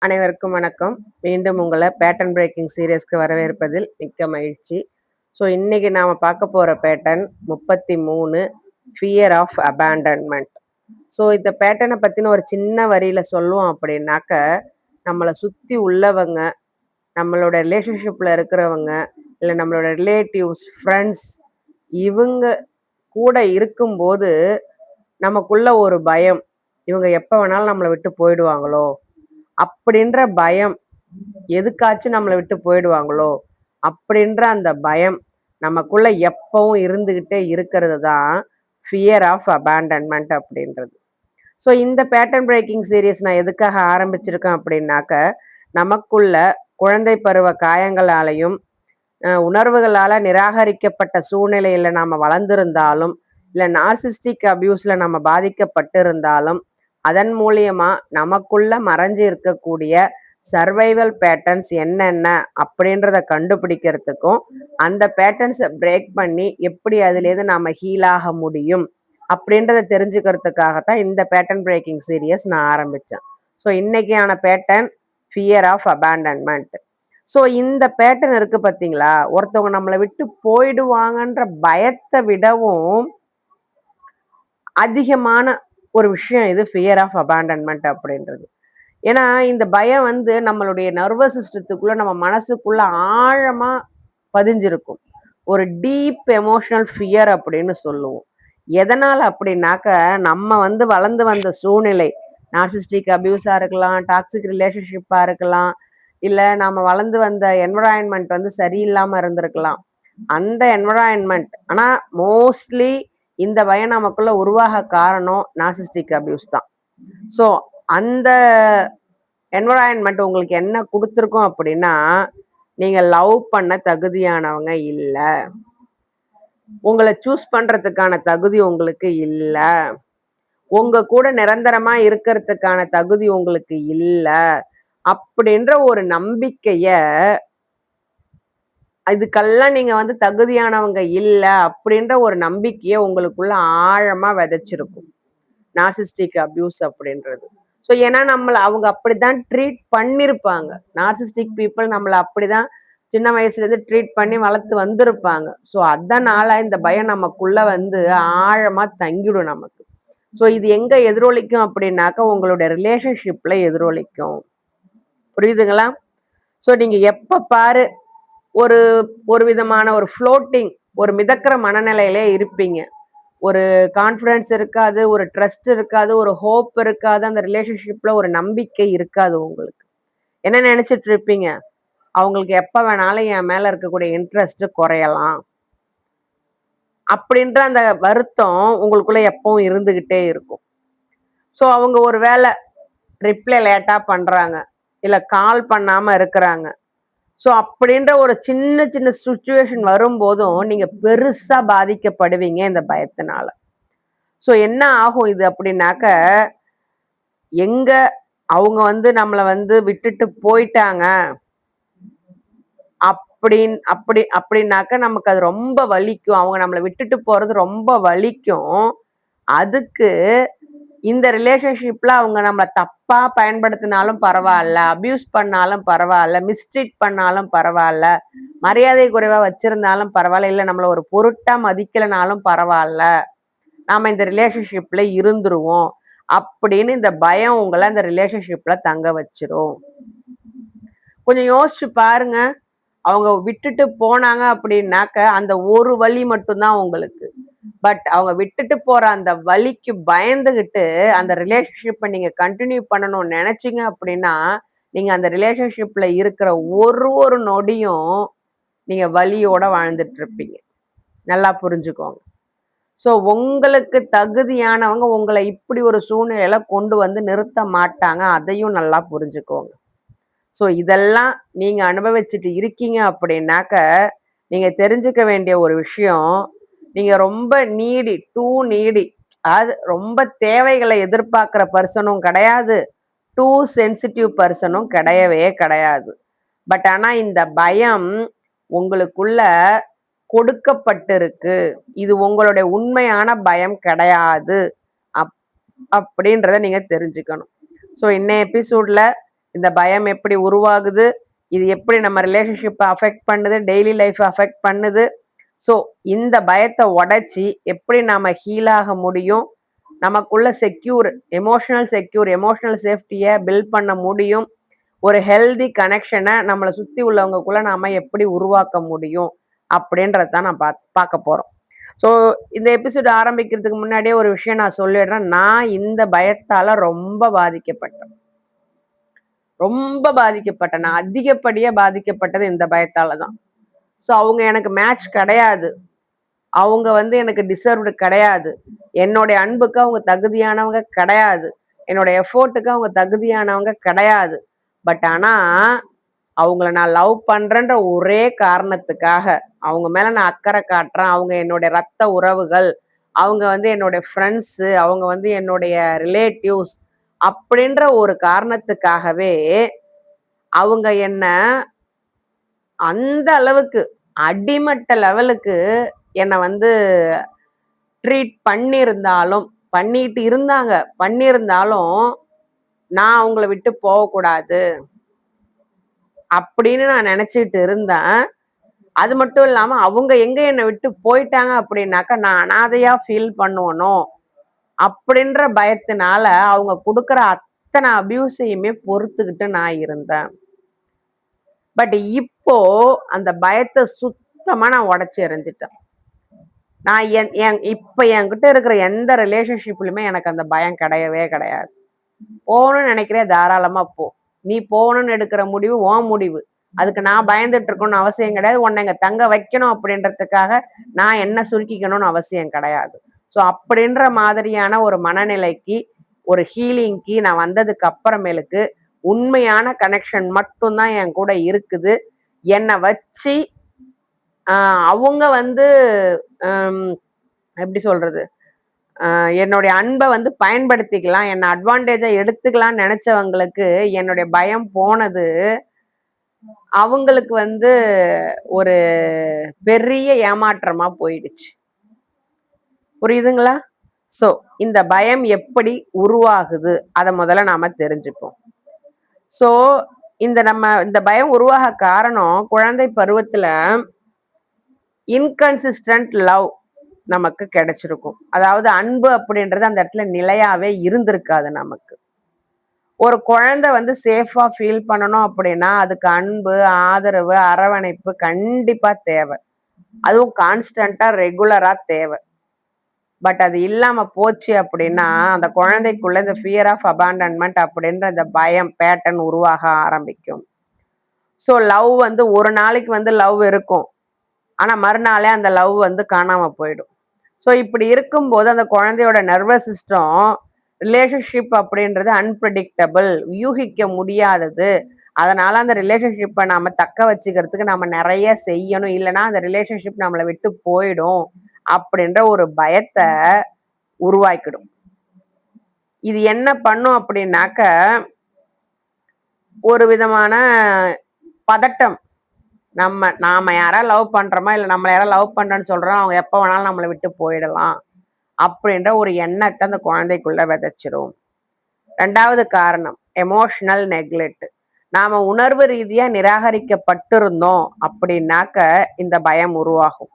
அனைவருக்கும் வணக்கம். மீண்டும் உங்களை பேட்டர்ன் பிரேக்கிங் சீரியஸ்க்கு வரவேற்பதில் மிக்க மகிழ்ச்சி. ஸோ இன்னைக்கு நாம் பார்க்க போகிற pattern 33 fear of abandonment. So இந்த பேட்டர்னை பற்றின ஒரு சின்ன வரியில் சொல்லுவோம் அப்படின்னாக்க, நம்மளை சுற்றி உள்ளவங்க, நம்மளோட ரிலேஷன்ஷிப்பில் இருக்கிறவங்க, இல்லை நம்மளோட ரிலேட்டிவ்ஸ், ஃப்ரெண்ட்ஸ், இவங்க கூட இருக்கும்போது நமக்குள்ள ஒரு பயம், இவங்க எப்போ வேணாலும் நம்மளை விட்டு போயிடுவாங்களோ அப்படின்ற பயம், எதுக்காச்சும் நம்மளை விட்டு போயிடுவாங்களோ அப்படின்ற அந்த பயம் நமக்குள்ள எப்பவும் இருந்துகிட்டே இருக்கிறது தான் ஃபியர் ஆஃப் அபேண்டன்மெண்ட் அப்படின்றது. ஸோ இந்த பேட்டர்ன் பிரேக்கிங் சீரீஸ் நான் எதுக்காக ஆரம்பிச்சிருக்கேன் அப்படின்னாக்க, நமக்குள்ள குழந்தை பருவ காயங்களாலையும் உணர்வுகளால் நிராகரிக்கப்பட்ட சூழ்நிலையில் நாம் வளர்ந்திருந்தாலும், இல்லை நார்சிஸ்டிக் அபியூஸில் நம்ம பாதிக்கப்பட்டிருந்தாலும், அதன் மூலியமா நமக்குள்ள மறைஞ்சு இருக்கக்கூடிய சர்வைவல் பேட்டர்ன்ஸ் என்னென்ன அப்படின்றத கண்டுபிடிக்கிறதுக்கும், அந்த பேட்டர்ன்ஸை பிரேக் பண்ணி எப்படி அதுலேருந்து நாம் ஹீல் ஆக முடியும் அப்படின்றத தெரிஞ்சுக்கிறதுக்காகத்தான் இந்த பேட்டர்ன் பிரேக்கிங் சீரியஸ் நான் ஆரம்பித்தேன். ஸோ இன்னைக்கான pattern fear of abandonment. So இந்த பேட்டர்ன் இருக்கு பார்த்தீங்களா, ஒருத்தவங்க நம்மளை விட்டு போயிடுவாங்கன்ற பயத்தை விடவும் அதிகமான ஒரு விஷயம் இது ஃபியர் ஆஃப் அபேண்டன்மெண்ட் அப்படின்றது. ஏன்னா இந்த பயம் வந்து நம்மளுடைய நர்வஸ் சிஸ்டத்துக்குள்ள, நம்ம மனசுக்குள்ள ஆழமா பதிஞ்சிருக்கும். ஒரு டீப் எமோஷனல் ஃபியர் அப்படின்னு சொல்லுவோம். எதனால அப்படின்னாக்க, நம்ம வந்து வளர்ந்து வந்த சூழ்நிலை, நார்சிஸ்டிக் அபியூஸா இருக்கலாம், டாக்ஸிக் ரிலேஷன்ஷிப்பா இருக்கலாம், இல்ல நாம வளர்ந்து வந்த என்விரான்மெண்ட் வந்து சரியில்லாம இருந்திருக்கலாம். அந்த என்விரான்மெண்ட், ஆனா மோஸ்ட்லி இந்த பயம் நமக்குள்ள உருவாக காரணம் நார்சிஸ்டிக் அபியூஸ் தான். ஸோ அந்த என்விரான்மெண்ட் உங்களுக்கு என்ன கொடுத்துருக்கோம் அப்படின்னா, நீங்க லவ் பண்ண தகுதியானவங்க இல்லை, உங்களை சூஸ் பண்றதுக்கான தகுதி உங்களுக்கு இல்லை, உங்க கூட நிரந்தரமா இருக்கிறதுக்கான தகுதி உங்களுக்கு இல்லை அப்படின்ற ஒரு நம்பிக்கைய, இதுக்கெல்லாம் நீங்க வந்து தகுதியானவங்க இல்லை அப்படின்ற ஒரு நம்பிக்கையை உங்களுக்குள்ள ஆழமா விதைச்சிருக்கும் நார்சிஸ்டிக் அபியூஸ் அப்படின்றது. ஸோ ஏன்னா நம்மளை அவங்க அப்படிதான் ட்ரீட் பண்ணியிருப்பாங்க. நார்சிஸ்டிக் பீப்புள் நம்மளை அப்படிதான் சின்ன வயசுலேருந்து ட்ரீட் பண்ணி வளர்த்து வந்திருப்பாங்க. ஸோ அதனால இந்த பயம் நமக்குள்ள வந்து ஆழமா தங்கிடும் நமக்கு. ஸோ இது எங்க எதிரொலிக்கும் அப்படின்னாக்க, உங்களுடைய ரிலேஷன்ஷிப்ல எதிரொலிக்கும். புரியுதுங்களா? ஸோ நீங்க எப்ப பாரு ஒரு ஒரு விதமான ஒரு ஃப்ளோட்டிங், ஒரு மிதக்கிற மனநிலையிலே இருப்பீங்க. ஒரு கான்ஃபிடன்ஸ் இருக்காது, ஒரு ட்ரஸ்ட் இருக்காது, ஒரு ஹோப் இருக்காது, அந்த ரிலேஷன்ஷிப்ல ஒரு நம்பிக்கை இருக்காது உங்களுக்கு. என்ன நினைச்சிட்டு இருப்பீங்க, அவங்களுக்கு எப்ப வேணாலும் என் மேல இருக்கக்கூடிய இன்ட்ரெஸ்ட் குறையலாம் அப்படின்ற அந்த வருத்தம் உங்களுக்குள்ள எப்பவும் இருந்துகிட்டே இருக்கும். ஸோ அவங்க ஒரு வேளை ரிப்ளை லேட்டா பண்றாங்க, இல்ல கால் பண்ணாம இருக்கிறாங்க. ஸோ அப்படின்ற ஒரு சின்ன சின்ன சுச்சுவேஷன் வரும்போதும் நீங்க பெருசா பாதிக்கப்படுவீங்க இந்த பயத்தினால. ஸோ என்ன ஆகும் இது அப்படின்னாக்க, எங்க அவங்க வந்து நம்மளை வந்து விட்டுட்டு போயிட்டாங்க அப்படின்னாக்க நமக்கு அது ரொம்ப வலிக்கும். அவங்க நம்மளை விட்டுட்டு போறது ரொம்ப வலிக்கும். அதுக்கு இந்த ரிலேஷன்ஷிப்ல அவங்க நம்ம தப்பா பயன்படுத்தினாலும் பரவாயில்ல, அபியூஸ் பண்ணாலும் பரவாயில்ல, மிஸ்ட்ரீட் பண்ணாலும் பரவாயில்ல, மரியாதை குறைவா வச்சிருந்தாலும் பரவாயில்ல, இல்லை நம்மள ஒரு பொருட்டா மதிக்கலைனாலும் பரவாயில்ல, நாம இந்த ரிலேஷன்ஷிப்ல இருந்துருவோம் அப்படின்னு இந்த பயம் உங்களை அந்த ரிலேஷன்ஷிப்ல தங்க வச்சிரும். கொஞ்சம் யோசிச்சு பாருங்க. அவங்க விட்டுட்டு போனாங்க அப்படின்னாக்க அந்த ஒரு வலி மட்டும்தான் உங்களுக்கு. பட் அவங்க விட்டுட்டு போற அந்த வலிக்கு பயந்துகிட்டு அந்த ரிலேஷன்ஷிப்பை நீங்க கண்டினியூ பண்ணணும்னு நினைச்சீங்க அப்படின்னா, நீங்க அந்த ரிலேஷன்ஷிப்ல இருக்கிற ஒரு ஒரு நொடியும் நீங்க வலியோட வாழ்ந்துட்டு இருப்பீங்க. நல்லா புரிஞ்சுக்கோங்க. ஸோ உங்களுக்கு தகுதியானவங்க உங்களை இப்படி ஒரு சூழ்நிலையில கொண்டு வந்து நிறுத்த மாட்டாங்க. அதையும் நல்லா புரிஞ்சுக்கோங்க. ஸோ இதெல்லாம் நீங்க அனுபவிச்சுட்டு இருக்கீங்க அப்படின்னாக்க, நீங்க தெரிஞ்சுக்க வேண்டிய ஒரு விஷயம், நீங்க ரொம்ப நீடி, டூ நீடி, அதாவது ரொம்ப தேவைகளை எதிர்பார்க்கிற பர்சனும் கிடையாது, டூ சென்சிட்டிவ் பர்சனும் கிடையவே கிடையாது. பட் ஆனா இந்த பயம் உங்களுக்குள்ள கொடுக்கப்பட்டிருக்கு. இது உங்களுடைய உண்மையான பயம் கிடையாது அப்படின்றத நீங்க தெரிஞ்சுக்கணும். ஸோ இன்னைய எபிசோட்ல இந்த பயம் எப்படி உருவாகுது, இது எப்படி நம்ம ரிலேஷன்ஷிப்பை அஃபெக்ட் பண்ணுது, டெய்லி லைஃப் அஃபெக்ட் பண்ணுது. ஸோ இந்த பயத்தை உடைச்சி எப்படி நாம ஹீலாக முடியும், நமக்குள்ள எமோஷனல் சேஃப்டியை பில்ட் பண்ண முடியும், ஒரு ஹெல்தி கனெக்ஷனை நம்மளை சுற்றி உள்ளவங்களுக்குள்ள நாம எப்படி உருவாக்க முடியும் அப்படின்றதான் நான் பார்க்க போறோம். ஸோ இந்த எபிசோட் ஆரம்பிக்கிறதுக்கு முன்னாடியே ஒரு விஷயம் நான் சொல்லிடுறேன். நான் இந்த பயத்தால ரொம்ப பாதிக்கப்பட்டேன். நான் அதிகப்படியா பாதிக்கப்பட்டது இந்த பயத்தால தான். ஸோ அவங்க எனக்கு மேட்ச் கிடையாது, அவங்க எனக்கு டிசர்வ்டு கிடையாது, என்னுடைய அன்புக்கு அவங்க தகுதியானவங்க கிடையாது, என்னோட எஃபோர்ட்டுக்கு அவங்க தகுதியானவங்க கிடையாது. பட் ஆனா அவங்கள நான் லவ் பண்றேன்ற ஒரே காரணத்துக்காக அவங்க மேல நான் அக்கறை காட்டுறேன். அவங்க என்னுடைய ரத்த உறவுகள், அவங்க என்னுடைய ஃப்ரெண்ட்ஸு, அவங்க என்னுடைய ரிலேட்டிவ்ஸ் அப்படின்ற ஒரு காரணத்துக்காகவே அவங்க என்ன அந்த அளவுக்கு அடிமட்ட லெவலுக்கு என்னை ட்ரீட் பண்ணியிருந்தாலும் நான் அவங்கள விட்டு போகக்கூடாது அப்படின்னு நான் நினைச்சிட்டு இருந்தேன். அது மட்டும் இல்லாம அவங்க எங்க என்னை விட்டு போயிட்டாங்க அப்படின்னாக்கா நான் அனாதையா ஃபீல் பண்ணுவனோ அப்படின்ற பயத்தினால அவங்க கொடுக்குற அத்தனை அபியூஸையுமே பொறுத்துக்கிட்டு நான் இருந்தேன். பட் இப்போ அந்த பயத்தை சுத்தமா நான் உடைச்சி எறிஞ்சிட்டேன். நான் இப்ப என்கிட்ட இருக்கிற எந்த ரிலேஷன்ஷிப்லயுமே எனக்கு அந்த பயம் கிடையவே கிடையாது. போகணும்னு நினைக்கிறேன், தாராளமா போ. நீ போகணும்னு எடுக்கிற முடிவு உன் முடிவு. அதுக்கு நான் பயந்துட்டு இருக்கணும்னு அவசியம் கிடையாது. உன்னை இங்க தங்க வைக்கணும் அப்படின்றதுக்காக நான் என்ன சுருக்கிக்கணும்னு அவசியம் கிடையாது. ஸோ அப்படின்ற மாதிரியான ஒரு மனநிலைக்கு, ஒரு ஹீலிங்க்கு நான் வந்ததுக்கு அப்புறமேலுக்கு உண்மையான கனெக்ஷன் மட்டும்தான் என் கூட இருக்குது. என்னை வச்சு அவங்க எப்படி சொல்றது, என்னுடைய அன்பை பயன்படுத்திக்கலாம், என்னை அட்வான்டேஜா எடுத்துக்கலாம்னு நினைச்சவங்களுக்கு என்னுடைய பயம் போனது அவங்களுக்கு ஒரு பெரிய ஏமாற்றமா போயிடுச்சு. புரியுதுங்களா? ஸோ இந்த பயம் எப்படி உருவாகுது அதை முதல்ல நாம தெரிஞ்சுப்போம். ஸோ இந்த பயம் உருவாக காரணம், குழந்தை பருவத்துல இன்கன்சிஸ்டன்ட் லவ் நமக்கு கிடைச்சிருக்கும். அதாவது அன்பு அப்படின்றது அந்த இடத்துல நிலையாவே இருந்திருக்காது. நமக்கு ஒரு குழந்தை சேஃபா ஃபீல் பண்ணணும் அப்படின்னா அதுக்கு அன்பு, ஆதரவு, அரவணைப்பு கண்டிப்பா தேவை. அதுவும் கான்ஸ்டன்டா ரெகுலரா தேவை. பட் அது இல்லாம போச்சு அப்படின்னா அந்த குழந்தைக்குள்ள இந்த ஃபியர் ஆஃப் அபாண்டன்மெண்ட் அப்படின்ற இந்த பயம் பேட்டர்ன் உருவாக ஆரம்பிக்கும். ஸோ லவ் ஒரு நாளைக்கு லவ் இருக்கும், ஆனா மறுநாளே அந்த லவ் காணாம போயிடும். ஸோ இப்படி இருக்கும்போது அந்த குழந்தையோட நர்வஸ் சிஸ்டம், ரிலேஷன்ஷிப் அப்படின்றது அன்பிரடிக்டபிள், யூகிக்க முடியாதது. அதனால அந்த ரிலேஷன்ஷிப்பை நாம தக்க வச்சுக்கிறதுக்கு நாம நிறைய செய்யணும், இல்லைன்னா அந்த ரிலேஷன்ஷிப் நம்மளை விட்டு போயிடும் அப்படின்ற ஒரு பயத்தை உருவாக்கிடும். இது என்ன பண்ணும் அப்படின்னாக்க ஒரு விதமான பதட்டம். நாம யாரா லவ் பண்றோமா, இல்லை நம்மளை யாரா லவ் பண்றோன்னு சொல்றோம், அவங்க எப்போ வேணாலும் நம்மளை விட்டு போயிடலாம் அப்படின்ற ஒரு எண்ணத்தை அந்த குழந்தைக்குள்ள விதைச்சிரும். ரெண்டாவது காரணம் எமோஷனல் நெக்லெக்ட். நாம உணர்வு ரீதியா நிராகரிக்கப்பட்டிருந்தோம் அப்படின்னாக்க இந்த பயம் உருவாகும்.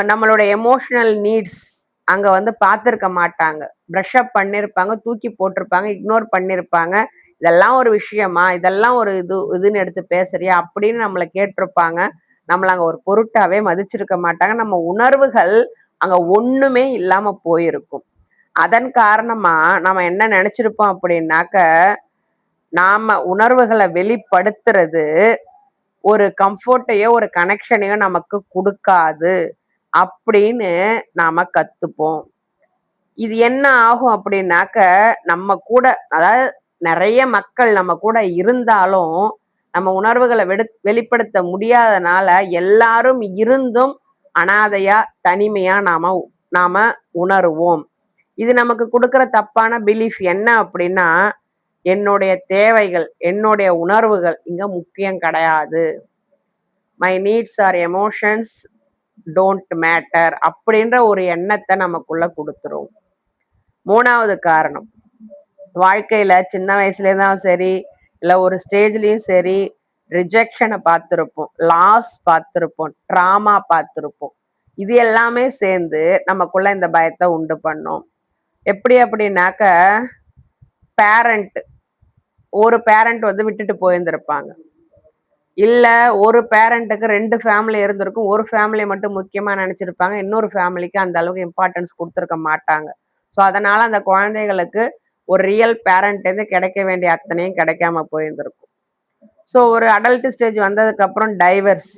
நம்மளோட எமோஷனல் நீட்ஸ் அங்க பார்த்துருக்க மாட்டாங்க, ப்ரஷ் அப் பண்ணிருப்பாங்க, தூக்கி போட்டிருப்பாங்க, இக்னோர் பண்ணிருப்பாங்க. இதெல்லாம் ஒரு விஷயமா, இதெல்லாம் ஒரு இதுன்னு எடுத்து பேசுறியா அப்படின்னு நம்மளை கேட்டிருப்பாங்க. நம்மள அங்க ஒரு பொருட்டாவே மதிச்சிருக்க மாட்டாங்க. நம்ம உணர்வுகள் அங்க ஒண்ணுமே இல்லாம போயிருக்கும். அதன் காரணமா நம்ம என்ன நினைச்சிருப்போம் அப்படின்னாக்க, நாம உணர்வுகளை வெளிப்படுத்துறது ஒரு கம்ஃபர்ட்டையோ ஒரு கனெக்ஷனையோ நமக்கு கொடுக்காது அப்படின்னு நாம கத்துப்போம். இது என்ன ஆகும் அப்படின்னாக்க, நம்ம கூட, அதாவது நிறைய மக்கள் நம்ம கூட இருந்தாலும் நம்ம உணர்வுகளை வெளிப்படுத்த முடியாதனால எல்லாரும் இருந்தும் அனாதையா தனிமையா நாம உணருவோம். இது நமக்கு கொடுக்குற தப்பான பிலீஃப் என்ன அப்படின்னா, என்னுடைய தேவைகள், என்னுடைய உணர்வுகள் இங்க முக்கியம் கிடையாது, my needs R emotions don't matter அப்படின்ற ஒரு எண்ணத்தை நமக்குள்ள கொடுத்துரும். மூணாவது காரணம், வாழ்க்கையில சின்ன வயசுலேருந்தும் சரி, இல்லை ஒரு ஸ்டேஜ்லேயும் சரி ரிஜெக்ஷனை பார்த்துருப்போம், லாஸ் பார்த்துருப்போம், ட்ராமா பார்த்துருப்போம். இது எல்லாமே சேர்ந்து நமக்குள்ள இந்த பயத்தை உண்டு பண்ணும். எப்படி அப்படின்னாக்க, பேரண்ட் ஒரு பேரண்ட் வந்து விட்டுட்டு போயிருந்திருப்பாங்க, இல்ல ஒரு பேரண்ட்டுக்கு 2 ஃபேமிலி இருந்திருக்கும். ஒரு ஃபேமிலி மட்டும் முக்கியமா நினைச்சிருப்பாங்க, இன்னொரு ஃபேமிலிக்கு அந்த அளவுக்கு இம்பார்ட்டன்ஸ் கொடுத்துருக்க மாட்டாங்க. ஸோ அதனால அந்த குழந்தைகளுக்கு ஒரு ரியல் பேரண்ட் கிடைக்க வேண்டிய அத்தனையும் கிடைக்காம போயிருந்திருக்கும். ஸோ ஒரு அடல்ட் ஸ்டேஜ் வந்ததுக்கு அப்புறம் டைவர்ஸ்,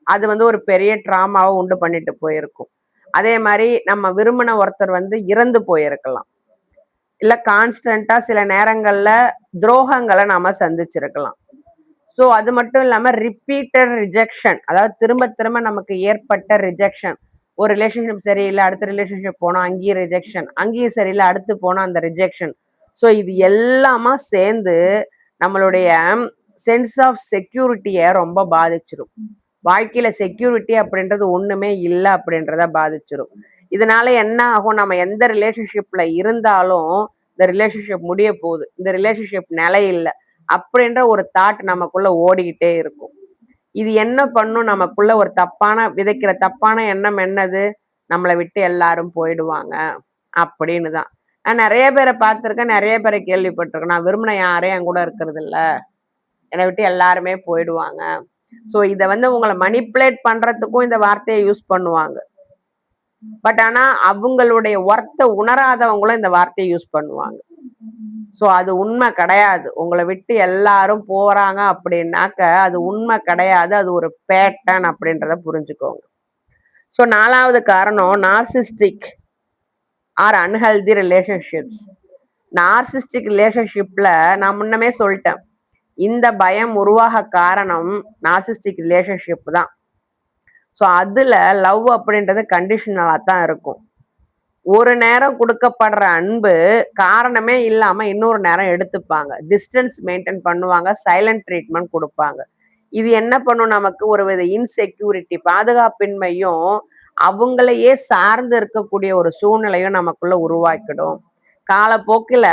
அது வந்து ஒரு பெரிய ட்ராமாவை உண்டு பண்ணிட்டு போயிருக்கும். அதே மாதிரி நம்ம விரும்பின ஒருத்தர் வந்து இறந்து போயிருக்கலாம், இல்ல கான்ஸ்டன்டா சில நேரங்கள்ல துரோகங்களை நாம சந்திச்சிருக்கலாம். ஸோ அது மட்டும் இல்லாம ரிப்பீட்டட் ரிஜெக்ஷன், அதாவது திரும்ப திரும்ப நமக்கு ஏற்பட்ட ரிஜெக்ஷன். ஒரு ரிலேஷன்ஷிப் சரியில்லை, அடுத்த ரிலேஷன்ஷிப் போனோம் அங்கேயும் ரிஜெக்ஷன், அங்கேயும் சரியில்லை அடுத்து போனோம் அந்த ரிஜெக்ஷன். ஸோ இது எல்லாமா சேர்ந்து நம்மளுடைய சென்ஸ் ஆஃப் செக்யூரிட்டியை ரொம்ப பாதிச்சிடும். வாழ்க்கையில செக்யூரிட்டி அப்படின்றது ஒண்ணுமே இல்லை அப்படின்றத பாதிச்சிடும். இதனால என்ன ஆகும், நம்ம எந்த ரிலேஷன்ஷிப்ல இருந்தாலும் இந்த ரிலேஷன்ஷிப் முடிய போகுது, இந்த ரிலேஷன்ஷிப் நிலை இல்லை அப்படின்ற ஒரு தாட் நமக்குள்ள ஓடிக்கிட்டே இருக்கும். இது என்ன பண்ணும், நமக்குள்ள ஒரு விதைக்கிற தப்பான எண்ணம் என்னது, நம்மளை விட்டு எல்லாரும் போயிடுவாங்க அப்படின்னு தான். நான் நிறைய பேரை பார்த்துருக்கேன், நிறைய பேரை கேள்விப்பட்டிருக்கேன். நான் விரும்பின யாரையும் என் கூட இருக்கிறது இல்ல, என்னை விட்டு எல்லாருமே போயிடுவாங்க. ஸோ இதை வந்து உங்களை மனிப்புலேட் பண்றதுக்கும் இந்த வார்த்தையை யூஸ் பண்ணுவாங்க. பட் ஆனா அவங்களுடைய ஒர்த்தை உணராதவங்களும் இந்த வார்த்தையை யூஸ் பண்ணுவாங்க. ஸோ அது உண்மை கிடையாது. உங்களை விட்டு எல்லாரும் போறாங்க அப்படின்னாக்க அது உண்மை கிடையாது, அது ஒரு பேட்டர்ன் அப்படின்றத புரிஞ்சுக்கோங்க. ஸோ 4வது காரணம் narcissistic or unhealthy relationships. Narcissistic ரிலேஷன்ஷிப்ல நான் முன்னமே சொல்லிட்டேன், இந்த பயம் உருவாக காரணம் நார்சிஸ்டிக் ரிலேஷன்ஷிப் தான். ஸோ அதுல லவ் அப்படின்றது கண்டிஷனலா தான் இருக்கும். ஒரு நேரம் கொடுக்கப்படுற அன்பு காரணமே இல்லாம இன்னொரு நேரம் எடுத்துப்பாங்க, டிஸ்டன்ஸ் மெயின்டைன் பண்ணுவாங்க, சைலண்ட் ட்ரீட்மெண்ட் கொடுப்பாங்க. இது என்ன பண்ணும், நமக்கு ஒரு வித இன்செக்யூரிட்டி, பாதுகாப்பின்மையும் அவங்களையே சார்ந்து இருக்கக்கூடிய ஒரு சூழ்நிலையும் நமக்குள்ள உருவாக்கிடும். காலப்போக்கில்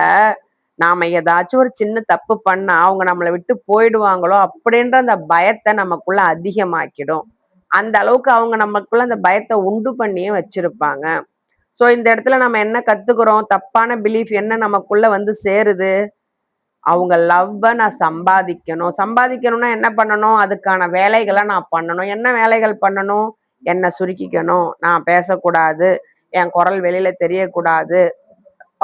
நாம ஏதாச்சும் ஒரு சின்ன தப்பு பண்ணா அவங்க நம்மளை விட்டு போயிடுவாங்களோ அப்படின்ற அந்த பயத்தை நமக்குள்ள அதிகமாக்கிடும். அந்த அளவுக்கு அவங்க நமக்குள்ள அந்த பயத்தை உண்டு பண்ணியே வச்சிருப்பாங்க. ஸோ இந்த இடத்துல நம்ம என்ன கத்துக்கிறோம், தப்பான பிலீஃப் என்ன நமக்குள்ள வந்து சேருது, அவங்க லவ்வை நான் சம்பாதிக்கணும்னா என்ன பண்ணணும், அதுக்கான வேலைகளை நான் பண்ணணும். என்ன வேலைகள் பண்ணணும், என்னை சுருக்கிக்கணும், நான் பேசக்கூடாது, என் குரல் வெளியில தெரியக்கூடாது,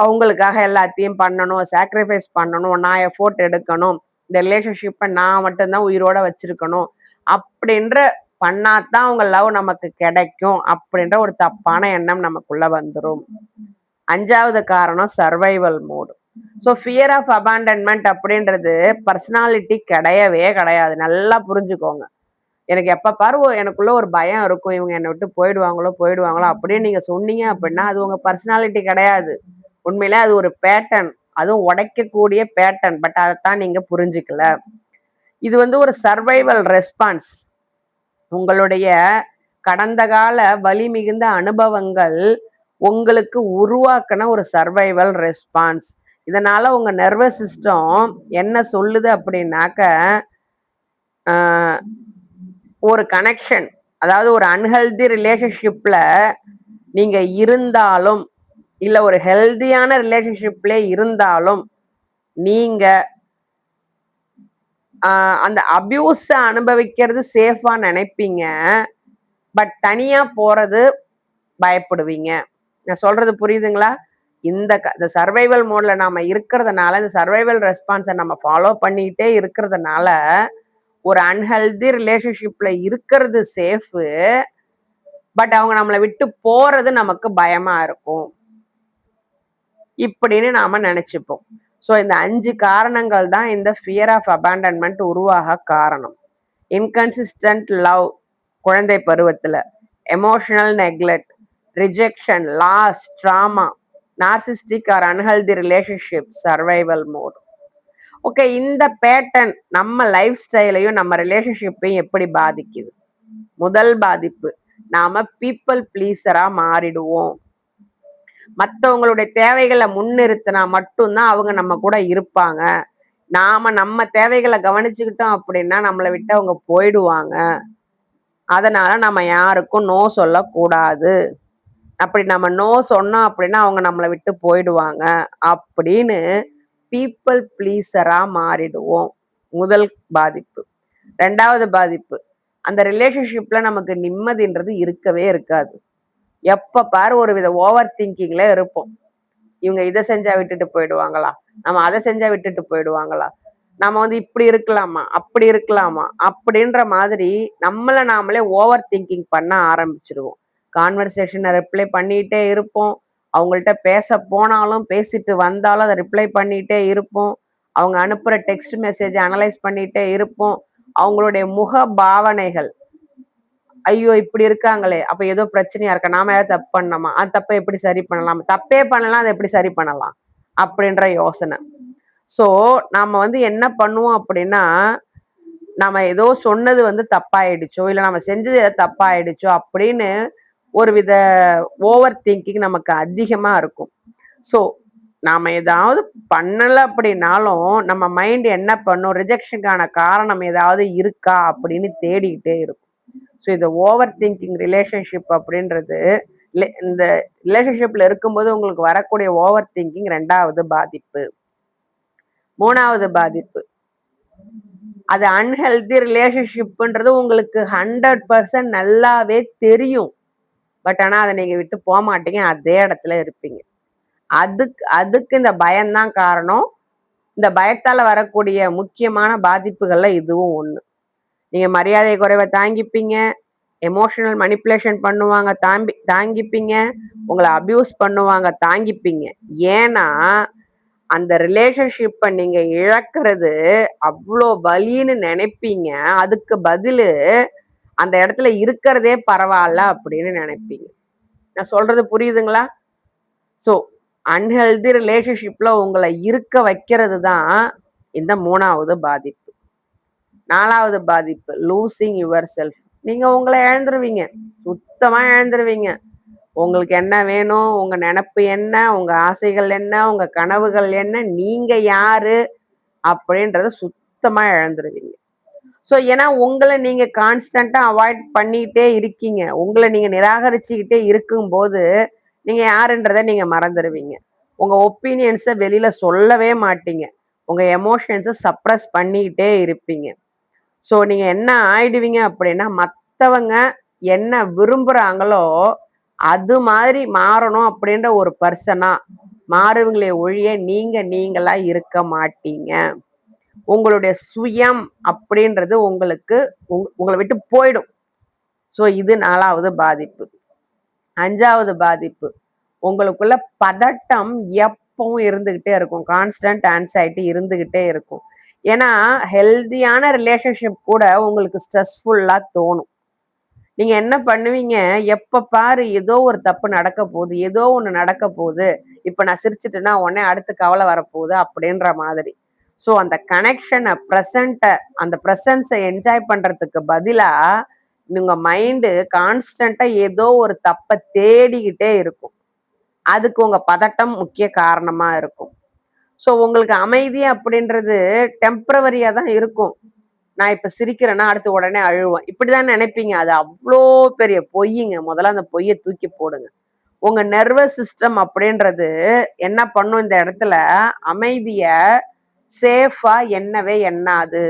அவங்களுக்காக எல்லாத்தையும் பண்ணணும், சாக்ரிஃபைஸ் பண்ணணும், நான் எஃபோர்ட் எடுக்கணும், இந்த ரிலேஷன்ஷிப்பை நான் மட்டும்தான் உயிரோட வச்சிருக்கணும் அப்படின்ற பண்ணாதான் அவங்க லவ் நமக்கு கிடைக்கும் அப்படின்ற ஒரு தப்பான எண்ணம் நமக்குள்ள வந்துடும். 5வது காரணம் survival mode. So fear of abandonment அப்படின்றது பர்சனாலிட்டி கிடையவே கிடையாது. நல்லா புரிஞ்சுக்கோங்க. எனக்கு எப்ப பாரு எனக்குள்ள ஒரு பயம் இருக்கும், இவங்க என்னை விட்டு போயிடுவாங்களோ அப்படின்னு நீங்க சொன்னீங்க அப்படின்னா அது உங்க பர்சனாலிட்டி கிடையாது. உண்மையிலே அது ஒரு பேட்டர்ன், அதுவும் உடைக்கக்கூடிய பேட்டர்ன். பட் அதைத்தான் நீங்க புரிஞ்சுக்கல. இது வந்து ஒரு சர்வைவல் ரெஸ்பான்ஸ். உங்களுடைய கடந்த கால வலி மிகுந்த அனுபவங்கள் உங்களுக்கு உருவாக்கின ஒரு சர்வைவல் ரெஸ்பான்ஸ். இதனால உங்க நர்வஸ் சிஸ்டம் என்ன சொல்லுது அப்படின்னாக்க, ஒரு கனெக்ஷன், அதாவது ஒரு அன்ஹெல்தி ரிலேஷன்ஷிப்ல நீங்க இருந்தாலும் இல்ல ஒரு ஹெல்தியான ரிலேஷன்ஷிப்ல இருந்தாலும் நீங்க அந்த அபியூஸ அனுபவிக்கிறது சேஃபா நினைப்பீங்க, பட் தனியா போறது பயப்படுவீங்க. நான் சொல்றது புரியுதுங்களா? இந்த சர்வைவல் மோட்ல நாம இருக்கிறதுனால, இந்த சர்வைவல் ரெஸ்பான்ஸை நம்ம ஃபாலோ பண்ணிக்கிட்டே இருக்கிறதுனால ஒரு அன்ஹெல்தி ரிலேஷன்ஷிப்ல இருக்கிறது சேஃபு, பட் அவங்க நம்மளை விட்டு போறது நமக்கு பயமா இருக்கும் இப்படின்னு நாம நினைச்சுப்போம். ஸோ இந்த 5 காரணங்கள் தான் இந்த ஃபியர் ஆஃப் அபாண்டன்மெண்ட் உருவாக காரணம். இன்கன்சிஸ்டன்ட் லவ் குழந்தை பருவத்துல, emotional neglect, rejection, loss, trauma, narcissistic or unhealthy relationship, survival mode. Okay, இந்த பேட்டர்ன் நம்ம லைஃப் ஸ்டைலையும் நம்ம ரிலேஷன்ஷிப்பையும் எப்படி பாதிக்குது? முதல் பாதிப்பு, நாம பீப்புள் ப்ளீசரா மாறிடுவோம். மற்றவங்களுடைய தேவைகளை முன்னிறுத்தினா மட்டும்தான் அவங்க நம்ம கூட இருப்பாங்க. நாம நம்ம தேவைகளை கவனிச்சுக்கிட்டோம் அப்படின்னா நம்மளை விட்டு அவங்க போயிடுவாங்க. அதனால நம்ம யாருக்கும் நோ சொல்லக்கூடாது. அப்படி நம்ம நோ சொன்னோம் அப்படின்னா அவங்க நம்மளை விட்டு போயிடுவாங்க அப்படின்னு பீப்புள் ப்ளீசரா மாறிடுவோம். முதல் பாதிப்பு. ரெண்டாவது பாதிப்பு, அந்த ரிலேஷன்ஷிப்ல நமக்கு நிம்மதின்றது இருக்கவே இருக்காது. எப்ப பாரு ஒரு வித ஓவர் திங்கிங்ல இருப்போம். இவங்க இதை செஞ்சா விட்டுட்டு போயிடுவாங்களா, நம்ம அதை செஞ்சா விட்டுட்டு போயிடுவாங்களா, நம்ம இப்படி இருக்கலாமா அப்படி இருக்கலாமா அப்படின்ற மாதிரி நம்மளை நாமளே ஓவர் திங்கிங் பண்ண ஆரம்பிச்சிருவோம். கான்வர்சேஷனை ரிப்ளை பண்ணிட்டே இருப்போம். அவங்கள்ட்ட பேச போனாலும் பேசிட்டு வந்தாலும் அதை ரிப்ளை பண்ணிட்டே இருப்போம். அவங்க அனுப்புற டெக்ஸ்ட் மெசேஜ் அனலைஸ் பண்ணிட்டே இருப்போம். அவங்களுடைய முக பாவனைகள், ஐயோ இப்படி இருக்காங்களே அப்ப ஏதோ பிரச்சனையா இருக்கா, நாம ஏதாவது தப்பு பண்ணலாமா, அந்த தப்பை எப்படி சரி பண்ணலாம், தப்பே பண்ணலாம் அதை எப்படி சரி பண்ணலாம் அப்படின்ற யோசனை. ஸோ நாம என்ன பண்ணுவோம் அப்படின்னா, நம்ம ஏதோ சொன்னது தப்பாயிடுச்சோ இல்லை நம்ம செஞ்சது ஏதோ தப்பாயிடுச்சோ அப்படின்னு ஒரு வித ஓவர் திங்கிங் நமக்கு அதிகமா இருக்கும். ஸோ நாம ஏதாவது பண்ணல அப்படின்னாலும் நம்ம மைண்ட் என்ன பண்ணும், ரிஜெக்ஷனுக்கான காரணம் ஏதாவது இருக்கா அப்படின்னு தேடிக்கிட்டே இருக்கும். ஸோ இந்த ஓவர் திங்கிங் ரிலேஷன்ஷிப் அப்படின்றது இந்த ரிலேஷன்ஷிப்ல இருக்கும்போது உங்களுக்கு வரக்கூடிய ஓவர் திங்கிங் ரெண்டாவது பாதிப்பு. மூணாவது பாதிப்பு, அது அன்ஹெல்தி ரிலேஷன்ஷிப்ன்றது உங்களுக்கு 100% நல்லாவே தெரியும். பட் ஆனா அதை நீங்க விட்டு போக மாட்டீங்க, அதே இடத்துல இருப்பீங்க. அதுக்கு இந்த பயம்தான் காரணம். இந்த பயத்தால வரக்கூடிய முக்கியமான பாதிப்புகள்ல இதுவும் ஒண்ணு. நீங்க மரியாதை குறைவை தாங்கிப்பீங்க, எமோஷனல் மனிப்புலேஷன் பண்ணுவாங்க தாங்கிப்பீங்க, உங்களை அபியூஸ் பண்ணுவாங்க தாங்கிப்பீங்க. ஏன்னா அந்த ரிலேஷன்ஷிப்பை நீங்க இழக்கிறது அவ்வளோ வலின்னு நினைப்பீங்க. அதுக்கு பதிலு அந்த இடத்துல இருக்கிறதே பரவாயில்ல அப்படின்னு நினைப்பீங்க. நான் சொல்றது புரியுதுங்களா? ஸோ அன்ஹெல்தி ரிலேஷன்ஷிப்ல உங்களை இருக்க வைக்கிறது தான் இந்த மூணாவது பாதிப்பு. நாலாவது பாதிப்பு, லூசிங் யுவர் செல்ஃப். நீங்க உங்களை இழந்துருவீங்க, சுத்தமா இழந்துருவீங்க. உங்களுக்கு என்ன வேணும், உங்க நினைப்பு என்ன, உங்க ஆசைகள் என்ன, உங்க கனவுகள் என்ன, நீங்க யாரு அப்படின்றத சுத்தமா இழந்துருவீங்க. ஸோ ஏன்னா உங்களை நீங்க கான்ஸ்டன்டா அவாய்ட் பண்ணிட்டே இருக்கீங்க. உங்களை நீங்க நிராகரிச்சுக்கிட்டே இருக்கும்போது நீங்க யாருன்றதை நீங்க மறந்துடுவீங்க. உங்க ஒப்பீனியன்ஸை வெளியில சொல்லவே மாட்டீங்க. உங்க எமோஷன்ஸை சப்ரஸ் பண்ணிக்கிட்டே இருப்பீங்க. ஸோ நீங்க என்ன ஆயிடுவீங்க அப்படின்னா, மற்றவங்க என்ன விரும்புறாங்களோ அது மாதிரி மாறணும் அப்படின்ற ஒரு பர்சனா மாறுவங்களே ஒழிய நீங்களா இருக்க மாட்டீங்க. உங்களுடைய சுயம் அப்படின்றது உங்களை விட்டு போயிடும். ஸோ இது நாலாவது பாதிப்பு. அஞ்சாவது பாதிப்பு, உங்களுக்குள்ள பதட்டம் எப்பவும் இருந்துகிட்டே இருக்கும். கான்ஸ்டன்ட் ஆன்சைட்டி இருந்துகிட்டே இருக்கும். ஏன்னா ஹெல்தியான ரிலேஷன்ஷிப் கூட உங்களுக்கு ஸ்ட்ரெஸ்ஃபுல்லா தோணும். நீங்க என்ன பண்ணுவீங்க, எப்ப பாரு ஏதோ ஒரு தப்பு நடக்க போகுது, ஏதோ ஒண்ணு நடக்க போகுது, இப்ப நான் சிரிச்சுட்டேன்னா உடனே அடுத்து கவலை வரப்போகுது அப்படின்ற மாதிரி. ஸோ அந்த கனெக்ஷனை அந்த ப்ரெசன்ஸை என்ஜாய் பண்றதுக்கு பதிலா உங்க மைண்டு கான்ஸ்டன்டா ஏதோ ஒரு தப்பை தேடிக்கிட்டே இருக்கும். அதுக்கு உங்க பதட்டம் முக்கிய காரணமா இருக்கும். ஸோ உங்களுக்கு அமைதி அப்படின்றது டெம்பரவரியா தான் இருக்கும். நான் இப்ப சிரிக்கிறேன்னா அடுத்து உடனே அழுவேன், இப்படிதான் நினைப்பீங்க. அது அவ்வளோ பெரிய பொய்யுங்க. முதல்ல அந்த பொய்யை தூக்கி போடுங்க. உங்க நர்வஸ் சிஸ்டம் அப்படின்றது என்ன பண்ணும், இந்த இடத்துல அமைதிய சேஃபா எண்ணவே எண்ணாது.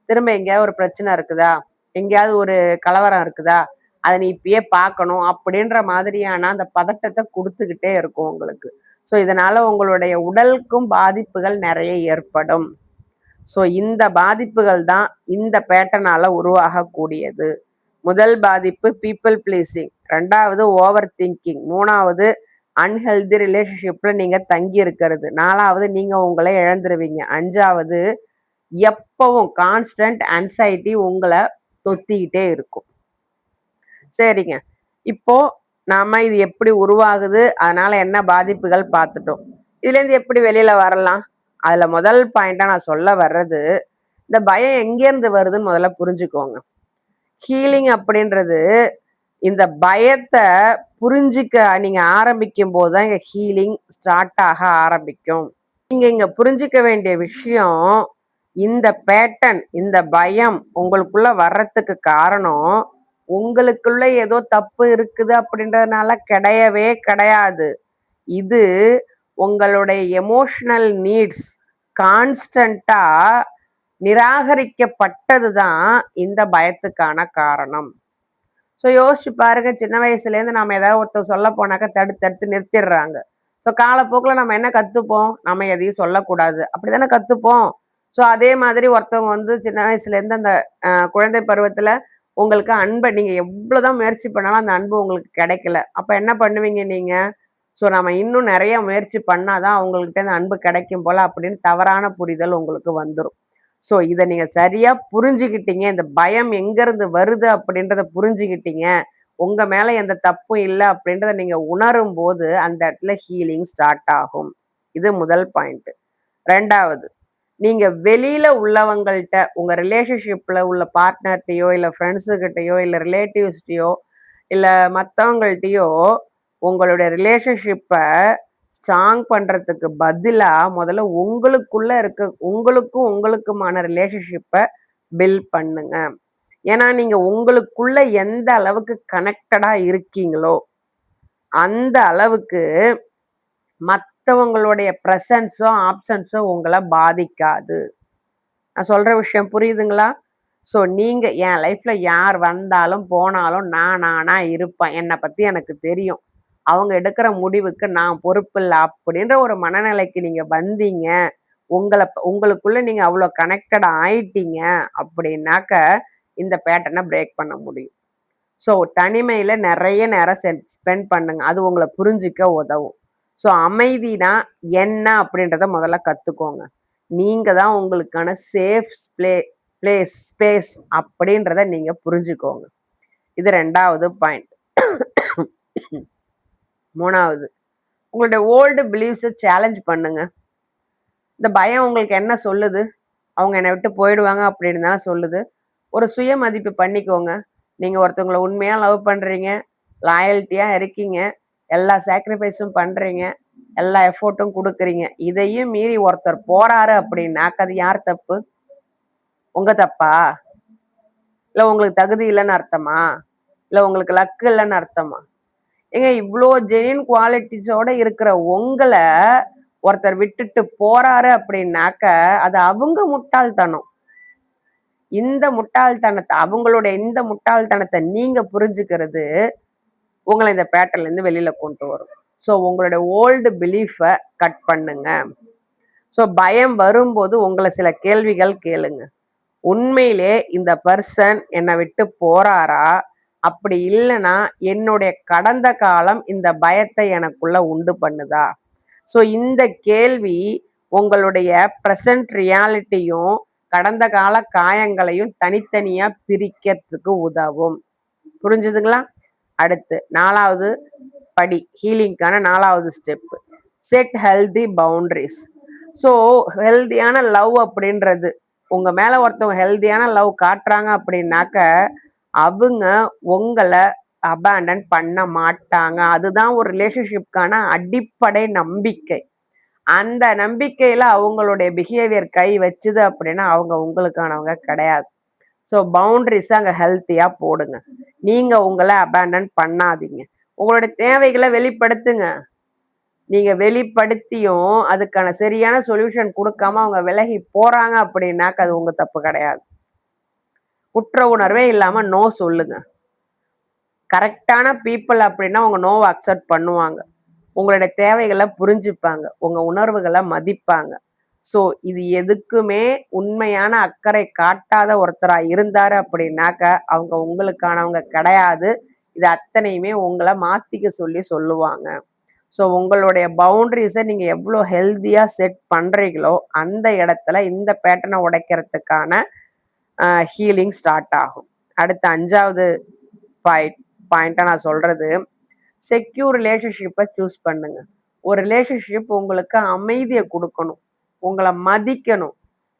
திரும்ப எங்கேயாவது ஒரு பிரச்சனை இருக்குதா, எங்கேயாவது ஒரு கலவரம் இருக்குதா, அதை நீ இப்பயே பார்க்கணும் அப்படின்ற மாதிரியான அந்த பதட்டத்தை கொடுத்துக்கிட்டே இருக்கும் உங்களுக்கு. ஸோ இதனால உங்களுடைய உடலுக்கும் பாதிப்புகள் நிறைய ஏற்படும். ஸோ இந்த பாதிப்புகள் தான் இந்த பேட்டர்னால உருவாகக்கூடியது. முதல் பாதிப்பு பீப்புள் பிளீசிங், ரெண்டாவது ஓவர் திங்கிங், மூணாவது அன்ஹெல்தி ரிலேஷன்ஷிப்ல நீங்க தங்கி இருக்கிறது, நாலாவது நீங்க உங்களை இழந்துருவீங்க, அஞ்சாவது எப்பவும் கான்ஸ்டன்ட் ஆன்சைட்டி உங்களை தொத்திக்கிட்டே இருக்கும். சரிங்க, இப்போ நாம இது எப்படி உருவாகுது, அதனால என்ன பாதிப்புகள் பார்த்துட்டோம். இதுல இருந்து எப்படி வெளியில வரலாம்? அதுல முதல் பாயிண்டா நான் சொல்ல வர்றது, இந்த பயம் எங்கேருந்து வருதுன்னு முதல்ல புரிஞ்சுக்கோங்க. ஹீலிங் அப்படின்றது இந்த பயத்தை புரிஞ்சுக்க நீங்க ஆரம்பிக்கும் போதுதான் இங்க ஹீலிங் ஸ்டார்ட் ஆக ஆரம்பிக்கும். நீங்க இங்க புரிஞ்சுக்க வேண்டிய விஷயம், இந்த பேட்டர்ன், இந்த பயம் உங்களுக்குள்ள வர்றதுக்கு காரணம் உங்களுக்குள்ள ஏதோ தப்பு இருக்குது அப்படின்றதுனால கிடையவே கிடையாது. இது உங்களுடைய எமோஷனல் நீட்ஸ் கான்ஸ்டன்டா நிராகரிக்கப்பட்டது தான் இந்த பயத்துக்கான காரணம். ஸோ யோசிச்சு பாருங்க, சின்ன வயசுலேருந்து நம்ம ஏதாவது ஒருத்தர் சொல்ல போனாக்கா தடுத்து தடுத்து நிறுத்திடுறாங்க. ஸோ காலப்போக்கில் நம்ம என்ன கற்றுப்போம்? நம்ம எதையும் சொல்லக்கூடாது அப்படி தானே கற்றுப்போம். ஸோ அதே மாதிரி ஒருத்தவங்க வந்து சின்ன வயசுலேருந்து அந்த குழந்தை பருவத்தில் உங்களுக்கு அன்பை நீங்கள் எவ்வளோதான் முயற்சி பண்ணாலும் அந்த அன்பு உங்களுக்கு கிடைக்கல. அப்போ என்ன பண்ணுவீங்க நீங்கள்? ஸோ நம்ம இன்னும் நிறைய முயற்சி பண்ணாதான் அவங்கள்ட்ட இந்த அன்பு கிடைக்கும் போல அப்படின்னு தவறான புரிதல் உங்களுக்கு வந்துடும். ஸோ இதை நீங்க சரியா புரிஞ்சுக்கிட்டீங்க, இந்த பயம் எங்கிருந்து வருது அப்படின்றத புரிஞ்சுக்கிட்டீங்க, உங்க மேல எந்த தப்பும் இல்லை அப்படின்றத நீங்க உணரும் போது அந்த இடத்துல ஹீலிங் ஸ்டார்ட் ஆகும். இது முதல் பாயிண்ட். ரெண்டாவது, நீங்க வெளியில உள்ளவங்கள்ட்ட உங்க ரிலேஷன்ஷிப்ல உள்ள பார்ட்னர்கிட்டயோ இல்ல ஃப்ரெண்ட்ஸுகிட்டயோ இல்ல ரிலேட்டிவ்ஸ்கிட்டயோ இல்ல மற்றவங்கள்ட்டயோ உங்களுடைய ரிலேஷன்ஷிப்பை ஸ்ட்ராங் பண்றதுக்கு பதிலா முதல்ல உங்களுக்குள்ள இருக்க உங்களுக்கும் உங்களுக்குமான ரிலேஷன்ஷிப்பை பில்ட் பண்ணுங்க. ஏன்னா நீங்க உங்களுக்குள்ள எந்த அளவுக்கு கனெக்டடா இருக்கீங்களோ அந்த அளவுக்கு மற்றவங்களுடைய ப்ரெசன்ஸோ ஆப்சன்ஸோ உங்களை பாதிக்காது. நான் சொல்ற விஷயம் புரியுதுங்களா? ஸோ நீங்க என் லைஃப்ல யார் வந்தாலும் போனாலும் நான் நானா இருப்பேன், என்னை பத்தி எனக்கு தெரியும், அவங்க எடுக்கிற முடிவுக்கு நான் பொறுப்பில்லை அப்படின்ற ஒரு மனநிலைக்கு நீங்க வந்தீங்க, உங்களுக்குள்ள நீங்க அவ்வளோ கனெக்டட் ஆயிட்டீங்க அப்படின்னாக்க இந்த பேட்டர்னை பிரேக் பண்ண முடியும். ஸோ தனிமையில நிறைய நேரம் ஸ்பெண்ட் பண்ணுங்க, அது உங்களை புரிஞ்சிக்க உதவும். ஸோ அமைதினா என்ன அப்படின்றத முதல்ல கத்துக்கோங்க. நீங்க தான் உங்களுக்கான சேஃப் ஸ்பேஸ் அப்படின்றத நீங்க புரிஞ்சுக்கோங்க. இது ரெண்டாவது பாயிண்ட். மூணாவது, உங்களுடைய ஓல்டு பிலீவ்ஸை சேலஞ்ச் பண்ணுங்க. இந்த பயம் உங்களுக்கு என்ன சொல்லுது? அவங்க என்னை விட்டு போயிடுவாங்க அப்படின்னு தான் சொல்லுது. ஒரு சுய மதிப்பு பண்ணிக்கோங்க. நீங்க ஒருத்தவங்களை உண்மையா லவ் பண்றீங்க, லாயல்ட்டியா இருக்கீங்க, எல்லா சாக்ரிஃபைஸும் பண்றீங்க, எல்லா எஃபோர்ட்டும் கொடுக்குறீங்க. இதையும் மீறி ஒருத்தர் போறாரு அப்படின்னாக்க அது யார் தப்பு? உங்க தப்பா? இல்லை உங்களுக்கு தகுதி இல்லைன்னு அர்த்தமா? இல்லை உங்களுக்கு லக்கு இல்லைன்னு அர்த்தமா? ஏங்க இவ்வளோ ஜெனின் குவாலிட்டிஸோட இருக்கிற உங்களை ஒருத்தர் விட்டுட்டு போறாரு அப்படின்னாக்க அது அவங்க முட்டாள்தனம். இந்த முட்டாள்தனத்தை அவங்களுடைய இந்த முட்டாள்தனத்தை நீங்க புரிஞ்சுக்கிறது உங்களை இந்த பேட்டர்ல இருந்து வெளியில கொண்டு வரும். ஸோ உங்களுடைய ஓல்டு பிலீஃபை கட் பண்ணுங்க. ஸோ பயம் வரும்போது உங்களை சில கேள்விகள் கேளுங்க. உண்மையிலே இந்த பர்சன் என்னை விட்டு போறாரா? அப்படி இல்லைன்னா என்னுடைய கடந்த காலம் இந்த பயத்தை எனக்குள்ள உண்டு பண்ணுதா? ஸோ இந்த கேள்வி உங்களுடைய ப்ரெசன்ட் ரியாலிட்டியும் கடந்த கால காயங்களையும் தனித்தனியா பிரிக்கிறதுக்கு உதவும். புரிஞ்சுதுங்களா? அடுத்து நாலாவது படி, ஹீலிங்கான நாலாவது step, set healthy boundaries. So ஹெல்தியான லவ் அப்படின்றது, உங்க மேல ஒருத்தவங்க ஹெல்தியான லவ் காட்டுறாங்க அப்படின்னாக்க அவங்க உங்களை அபேண்டன் பண்ண மாட்டாங்க. அதுதான் ஒரு ரிலேஷன்ஷிப்கான அடிப்படை நம்பிக்கை. அந்த நம்பிக்கையில அவங்களுடைய பிஹேவியர் கை வச்சுது அப்படின்னா அவங்க உங்களுக்கானவங்க கிடையாது. ஸோ பவுண்டரிஸ் அங்கே ஹெல்த்தியா போடுங்க. நீங்க உங்களை அபேண்டன் பண்ணாதீங்க. உங்களுடைய தேவைகளை வெளிப்படுத்துங்க. நீங்க வெளிப்படுத்தியும் அதுக்கான சரியான சொல்யூஷன் கொடுக்காம அவங்க விலகி போறாங்க அப்படின்னாக்க அது உங்க தப்பு கிடையாது. குற்ற உணர்வே இல்லாம நோ சொல்லுங்க. கரெக்டான பீப்புள் அப்படின்னா அவங்க நோவை அக்செப்ட் பண்ணுவாங்க, உங்களுடைய தேவைகளை புரிஞ்சுப்பாங்க, உங்க உணர்வுகளை மதிப்பாங்க. ஸோ இது எதுக்குமே உண்மையான அக்கறை காட்டாத ஒருத்தரா இருந்தாரு அப்படின்னாக்க அவங்க உங்களுக்கானவங்க கிடையாது. இது அத்தனையுமே உங்களை மாத்திக்க சொல்லுவாங்க. ஸோ உங்களுடைய பவுண்டரிஸை நீங்க எவ்வளோ ஹெல்த்தியா செட் பண்றீங்களோ அந்த இடத்துல இந்த பேட்டர்னை உடைக்கிறதுக்கான ஹீலிங் ஸ்டார்ட் ஆகும். அடுத்த அஞ்சாவது பாயிண்டா நான் சொல்றது, செக்யூர் ரிலேஷன்ஷிப்பை சூஸ் பண்ணுங்க. ஒரு ரிலேஷன்ஷிப் உங்களுக்கு அமைதியை கொடுக்கணும், உங்களை மதிக்கணும்.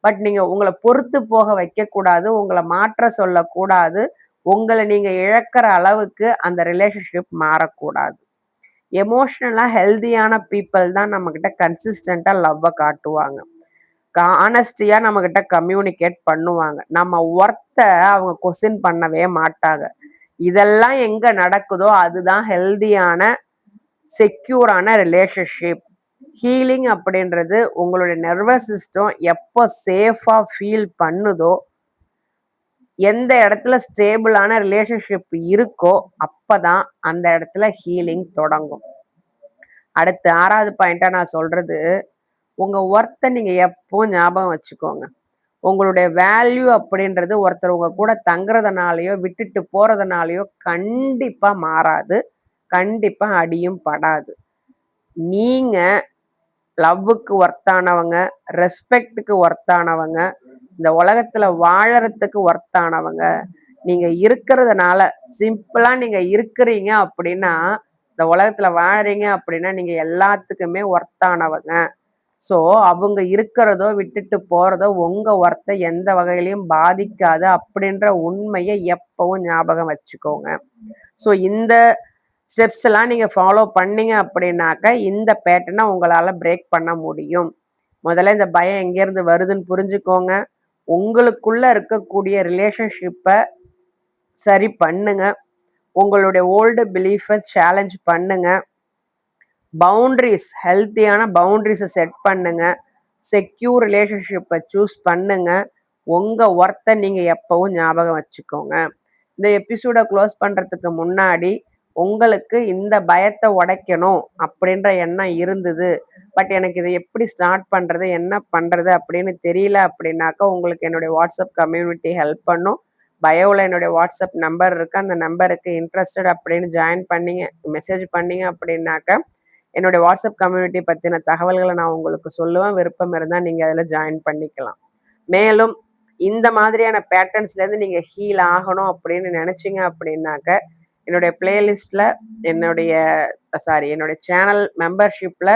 பட் நீங்க உங்களை பொறுத்து போக வைக்கக்கூடாது, உங்களை மாற்ற சொல்லக்கூடாது, உங்களை நீங்க இழக்கிற அளவுக்கு அந்த ரிலேஷன்ஷிப் மாறக்கூடாது. எமோஷ்னலா ஹெல்தியான பீப்புள் தான் நம்ம கிட்ட கன்சிஸ்டண்டா லவ்வை காட்டுவாங்க. ஆனஸ்டியா நம்ம கிட்ட கம்யூனிகேட் பண்ணுவாங்க. நம்ம ஒர்த்த அவங்க கொஸ்டின் பண்ணவே மாட்டாங்க. இதெல்லாம் எங்க நடக்குதோ அதுதான் ஹெல்தியான செக்யூரான ரிலேஷன்ஷிப். ஹீலிங் அப்படின்றது உங்களுடைய நர்வஸ் சிஸ்டம் எப்போ சேஃபா ஃபீல் பண்ணுதோ, எந்த இடத்துல ஸ்டேபிளான ரிலேஷன்ஷிப் இருக்கோ அப்பதான் அந்த இடத்துல ஹீலிங் தொடங்கும். அடுத்து 6வது பாயிண்டா நான் சொல்றது, உங்க ஒர்த்தை நீங்க எப்பவும் ஞாபகம் வச்சுக்கோங்க. உங்களுடைய வேல்யூ அப்படின்றது ஒருத்தர் உங்க கூட தங்குறதுனாலயோ விட்டுட்டு போறதுனாலயோ கண்டிப்பா மாறாது, கண்டிப்பா அடியும் படாது. நீங்க லவ்வுக்கு ஒர்த்தானவங்க, ரெஸ்பெக்டுக்கு ஒர்த்தானவங்க, இந்த உலகத்துல வாழறதுக்கு ஒர்த்தானவங்க. நீங்க இருக்கிறதுனால சிம்பிளா நீங்க இருக்கிறீங்க அப்படின்னா, இந்த உலகத்துல வாழறீங்க அப்படின்னா நீங்க எல்லாத்துக்குமே ஒர்த்தானவங்க. ஸோ அவங்க இருக்கிறதோ விட்டுட்டு போறதோ உங்க ஒர்த்தை எந்த வகையிலையும் பாதிக்காது அப்படின்ற உண்மையை எப்பவும் ஞாபகம் வச்சுக்கோங்க. ஸோ இந்த ஸ்டெப்ஸ் எல்லாம் நீங்க ஃபாலோ பண்ணீங்க அப்படின்னாக்க இந்த பேட்டர்னை உங்களால பிரேக் பண்ண முடியும். முதல்ல இந்த பயம் எங்கேருந்து வருதுன்னு புரிஞ்சுக்கோங்க. உங்களுக்குள்ள இருக்கக்கூடிய ரிலேஷன்ஷிப்பை சரி பண்ணுங்க. உங்களுடைய ஓல்டு பிலீஃபை சேலஞ்ச் பண்ணுங்க. பவுண்டரிஸ், ஹெல்த்தியான பவுண்டரிஸை செட் பண்ணுங்க. செக்யூர் ரிலேஷன்ஷிப்பை சூஸ் பண்ணுங்க. உங்க ஒர்த்தை நீங்க எப்பவும் ஞாபகம் வச்சுக்கோங்க. இந்த எபிசோட க்ளோஸ் பண்றதுக்கு முன்னாடி உங்களுக்கு இந்த பயத்தை உடைக்கணும் அப்படின்ற எண்ணம் இருந்தது, பட் எனக்கு இதை எப்படி ஸ்டார்ட் பண்றது, என்ன பண்றது அப்படின்னு தெரியல அப்படின்னாக்கா உங்களுக்கு என்னுடைய வாட்ஸ்அப் கம்யூனிட்டி ஹெல்ப் பண்ணும். பயோவில் என்னுடைய வாட்ஸ்அப் நம்பர் இருக்கு. அந்த நம்பருக்கு இன்ட்ரெஸ்டட் அப்படின்னு ஜாயின் பண்ணீங்க, மெசேஜ் பண்ணீங்க அப்படின்னாக்கா என்னுடைய வாட்ஸ்அப் கம்யூனிட்டி பற்றின தகவல்களை நான் உங்களுக்கு சொல்லுவேன். விருப்பம் இருந்தால் நீங்கள் அதில் ஜாயின் பண்ணிக்கலாம். மேலும் இந்த மாதிரியான பேட்டர்ன்ஸ்லேருந்து நீங்கள் ஹீல் ஆகணும் அப்படின்னு நினச்சிங்க அப்படின்னாக்க என்னுடைய பிளேலிஸ்ட்டில் என்னுடைய சேனல் மெம்பர்ஷிப்பில்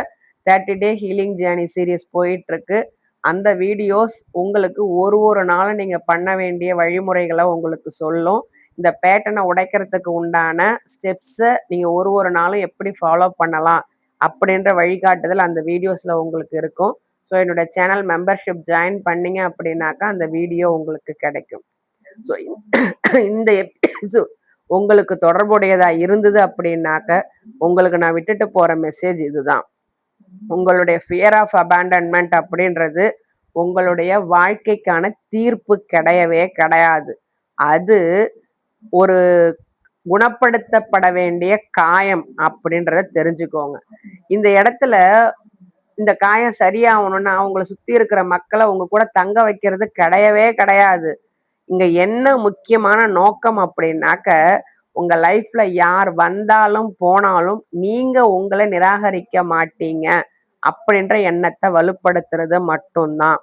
30 டே ஹீலிங் ஜேர்னி சீரீஸ் போயிட்டுருக்கு. அந்த வீடியோஸ் உங்களுக்கு ஒரு நாளும் நீங்கள் பண்ண வேண்டிய வழிமுறைகளை உங்களுக்கு சொல்லும். இந்த பேட்டர்னை உடைக்கிறதுக்கு உண்டான ஸ்டெப்ஸை நீங்கள் ஒரு நாளும் எப்படி ஃபாலோ பண்ணலாம் அப்படின்ற வழிகாட்டுதல் அந்த வீடியோஸில் உங்களுக்கு இருக்கும். ஸோ என்னோட சேனல் மெம்பர்ஷிப் ஜாயின் பண்ணீங்க அப்படின்னாக்கா அந்த வீடியோ உங்களுக்கு கிடைக்கும். ஸோ இந்த எபிசோட் உங்களுக்கு தொடர்புடையதாக இருந்தது அப்படின்னாக்க உங்களுக்கு நான் விட்டுட்டு போகிற மெசேஜ் இதுதான். உங்களுடைய ஃபியர் ஆஃப் அபேண்டன்மெண்ட் அப்படின்றது உங்களுடைய வாழ்க்கைக்கான தீர்ப்பு கிடையவே கிடையாது. அது ஒரு குணப்படுத்தப்பட வேண்டிய காயம் அப்படின்றத தெரிஞ்சுக்கோங்க. இந்த இடத்துல இந்த காயம் சரியாகணும்னா அவங்கள சுத்தி இருக்கிற மக்களை உங்க கூட தங்க வைக்கிறது கிடையவே கிடையாது. இங்க என்ன முக்கியமான நோக்கம் அப்படின்னாக்க உங்க லைஃப்ல யார் வந்தாலும் போனாலும் நீங்க உங்களை நிராகரிக்க மாட்டீங்க அப்படின்ற எண்ணத்தை வலுப்படுத்துறது மட்டும்தான்.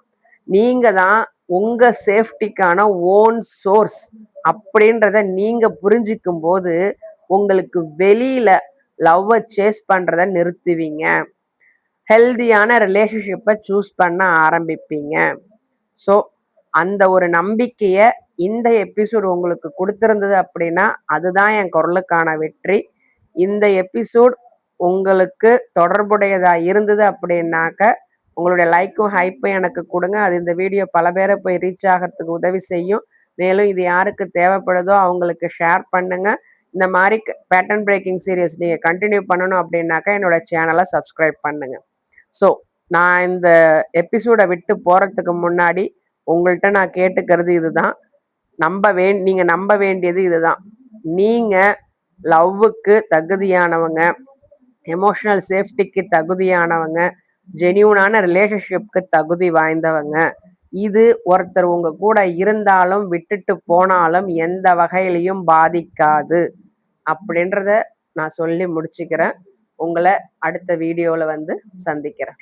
நீங்க தான் உங்க சேஃப்டிக்கான ஓன் சோர்ஸ் அப்படின்றத நீங்க புரிஞ்சிக்கும் போது உங்களுக்கு வெளியில லவ்வை சேஸ் பண்றத நிறுத்துவீங்க. ஹெல்தியான ரிலேஷன்ஷிப்பை சூஸ் பண்ண ஆரம்பிப்பீங்க. ஸோ அந்த ஒரு நம்பிக்கையை இந்த எபிசோட் உங்களுக்கு கொடுத்துருந்தது அப்படின்னா அதுதான் என் குரலுக்கான வெற்றி. இந்த எபிசோட் உங்களுக்கு தொடர்புடையதாக இருந்தது அப்படின்னாக்க உங்களுடைய லைக்கும் ஹைப்பும் எனக்கு கொடுங்க. அது இந்த வீடியோ பல பேரை போய் ரீச் ஆகிறதுக்கு உதவி செய்யும். மேலும் இது யாருக்கு தேவைப்படுதோ அவங்களுக்கு ஷேர் பண்ணுங்க. இந்த மாதிரி பேட்டர்ன் பிரேக்கிங் சீரியஸ் நீங்கள் கண்டினியூ பண்ணணும் அப்படின்னாக்கா என்னோட சேனலை சப்ஸ்கிரைப் பண்ணுங்க. ஸோ நான் இந்த எபிசோடை விட்டு போகிறதுக்கு முன்னாடி உங்கள்கிட்ட நான் கேட்டுக்கிறது இதுதான். நீங்கள் நம்ப வேண்டியது இதுதான். நீங்கள் லவ்வுக்கு தகுதியானவங்க, எமோஷனல் சேஃப்டிக்கு தகுதியானவங்க, ஜெனியூனான ரிலேஷன்ஷிப்க்கு தகுதி வாய்ந்தவங்க. இது ஒருத்தர் உங்க கூட இருந்தாலும் விட்டுட்டு போனாலும் எந்த வகையிலையும் பாதிக்காது அப்படின்றத நான் சொல்லி முடிச்சுக்கிறேன். உங்களை அடுத்த வீடியோவில் சந்திக்கிறேன்.